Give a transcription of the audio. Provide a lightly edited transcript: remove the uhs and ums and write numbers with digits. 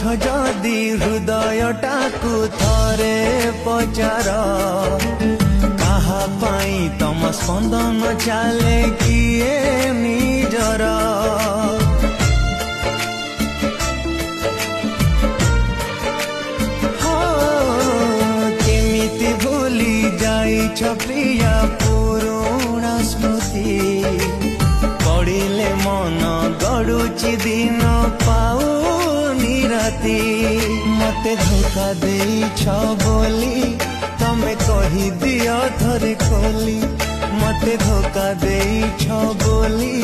जदि हृदयटाकु थरे पचार काहा पाई तम स्पंदन चाले किए निजर केमिति भूली जाइछ प्रिया पुरुणा स्मृति पड़िले मन गड़ुची दिन पाउनी राती मते धोखा देइछ बोली तमे कहि दियो थरे खोली मते धोखा देइछ बोली